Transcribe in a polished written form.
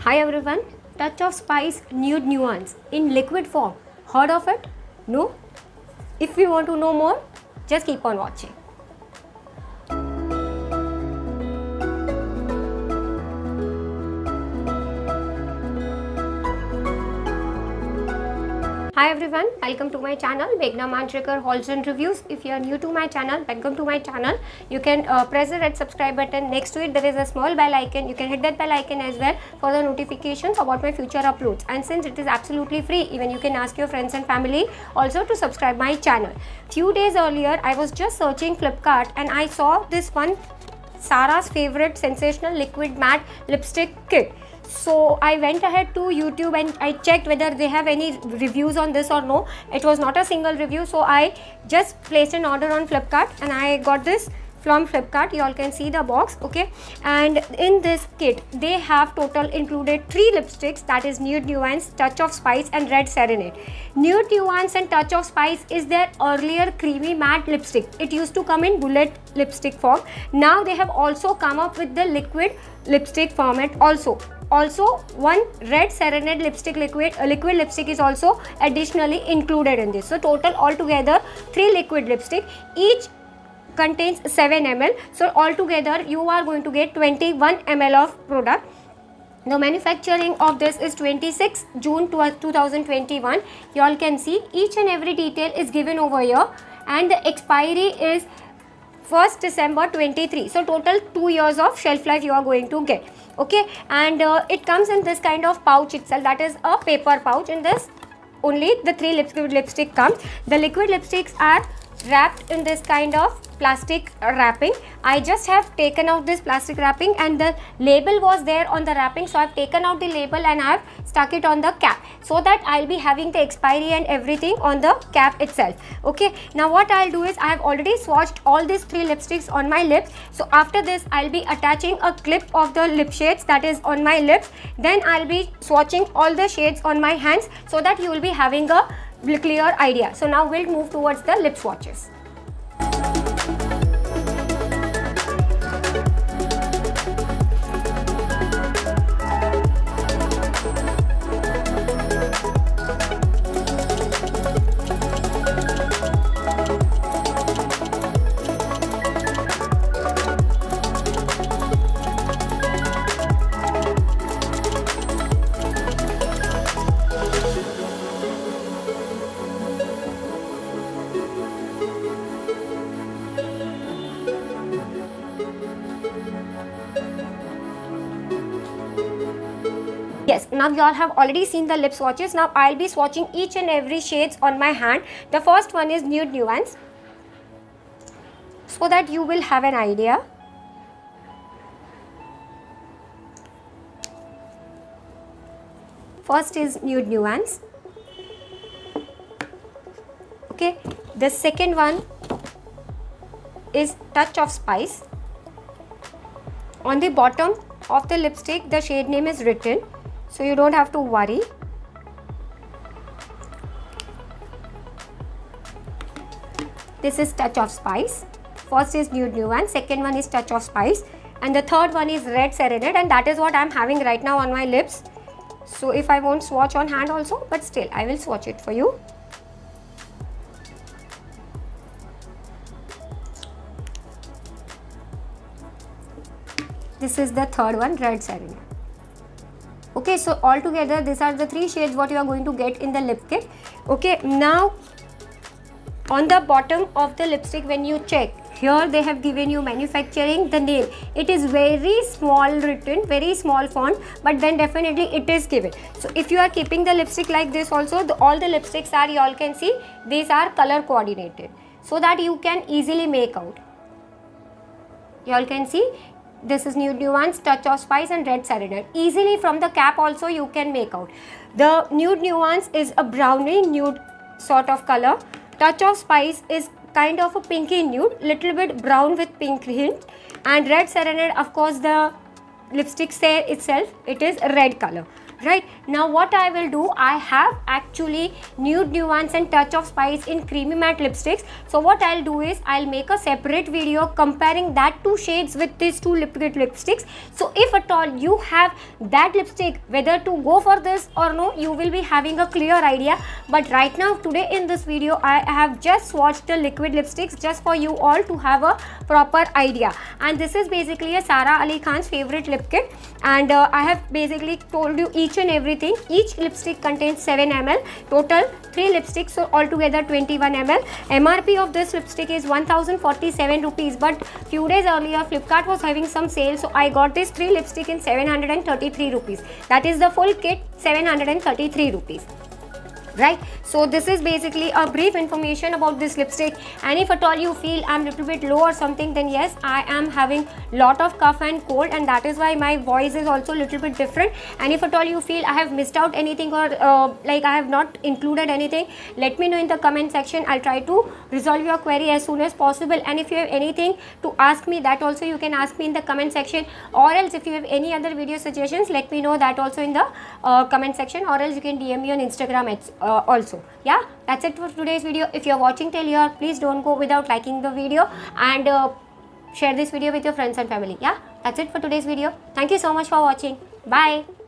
Hi everyone, Touch of Spice Nude Nuance in liquid form. Heard of it? No? If you want to know more, just keep on watching. Hi everyone, welcome to my channel Meghna Manjrekar Hauls and Reviews. If you are new to my channel, welcome to my channel. You can press the red subscribe button. Next to it there is a small bell icon. You can hit that bell icon as well for the notifications about my future uploads. And since it is absolutely free, even you can ask your friends and family also to subscribe my channel. Few days earlier I was just searching Flipkart and I saw this one Sarah's favorite sensational liquid matte lipstick kit. So I went ahead to YouTube and I checked whether they have any reviews on this or no. It was not a single review, so I just placed an order on Flipkart and I got this from Flipkart. You all can see the box, okay? And in this kit they have total included 3 lipsticks, that is Nude Nuance, Touch of Spice and Red Serenade. Nude Nuance and Touch of Spice is their earlier creamy matte lipstick. It used to come in bullet lipstick form. Now they have also come up with the liquid lipstick format also one Red Serenade lipstick liquid lipstick is also additionally included in this. So total altogether 3 liquid lipstick, each contains 7 ml. So altogether you are going to get 21 ml of product. The manufacturing of this is 26 June 2021. You all can see each and every detail is given over here, and the expiry is 1st December 23. So total 2 years of shelf life you are going to get, okay? And it comes in this kind of pouch itself, that is a paper pouch. In this only the 3 liquid lipstick comes. The liquid lipsticks are wrapped in this kind of plastic wrapping. I just have taken out this plastic wrapping and the label was there on the wrapping, so I have taken out the label and I have stuck it on the cap so that I'll be having the expiry and everything on the cap itself, okay? Now what I'll do is I have already swatched all these 3 lipsticks on my lips. So after this I'll be attaching a clip of the lip shades that is on my lips. Then I'll be swatching all the shades on my hands so that you will be having a clear idea. So now we'll move towards the lip swatches. Yes, now you all have already seen the lip swatches. Now I'll be swatching each and every shades on my hand. The first one is Nude Nuance, so that you will have an idea. First is Nude Nuance, okay. The second one is Touch of Spice. On the bottom of the lipstick the shade name is written, so you don't have to worry. This is Touch of Spice. First is Nude Nuance, second one is Touch of Spice, and the third one is Red Serenade, and that is what I am having right now on my lips. So if I won't swatch on hand also, but still I will swatch it for you. This is the third one, Red Serenade. Okay, so altogether these are the 3 shades what you are going to get in the lip kit, okay? Now on the bottom of the lipstick, when you check here, they have given you manufacturing, the name. It is very small written, very small font, but then definitely it is given. So if you are keeping the lipstick like this also, all the lipsticks are, you all can see, these are color coordinated so that you can easily make out. You all can see this is Nude Nuance, Touch of Spice and Red Serenade. Easily from the cap also you can make out. The Nude Nuance is a browny nude sort of color. Touch of Spice is kind of a pinky nude, little bit brown with pink hint, and Red Serenade, of course the lipstick say itself, it is red color. Right now what I will do, I have actually nude nuance and touch of spice in creamy matte lipsticks. So what I'll do is I'll make a separate video comparing that two shades with these two liquid lipsticks. So if at all you have that lipstick, whether to go for this or no, you will be having a clear idea. But right now today in this video I have just swatched the liquid lipsticks just for you all to have a proper idea. And this is basically a Sara Ali Khan's favorite lip kit, and I have basically told you each and everything. Each lipstick contains 7 ml, total 3 lipsticks, so altogether 21 ml. MRP of this lipstick is 1047 rupees, but few days earlier Flipkart was having some sale, so I got this 3 lipstick in 733 rupees. That is the full kit, 733 rupees. Right, so this is basically a brief information about this lipstick. And if at all you feel I'm little bit low or something, then yes, I am having lot of cough and cold, and that is why my voice is also little bit different. And if at all you feel I have missed out anything or like I have not included anything, let me know in the comment section. I'll try to resolve your query as soon as possible. And if you have anything to ask me, that also you can ask me in the comment section, or else if you have any other video suggestions, let me know that also in the comment section, or else you can DM me on Instagram also. Yeah, that's it for today's video. If you're watching till here, please don't go without liking the video, and share this video with your friends and family. Yeah, that's it for today's video. Thank you so much for watching. Bye.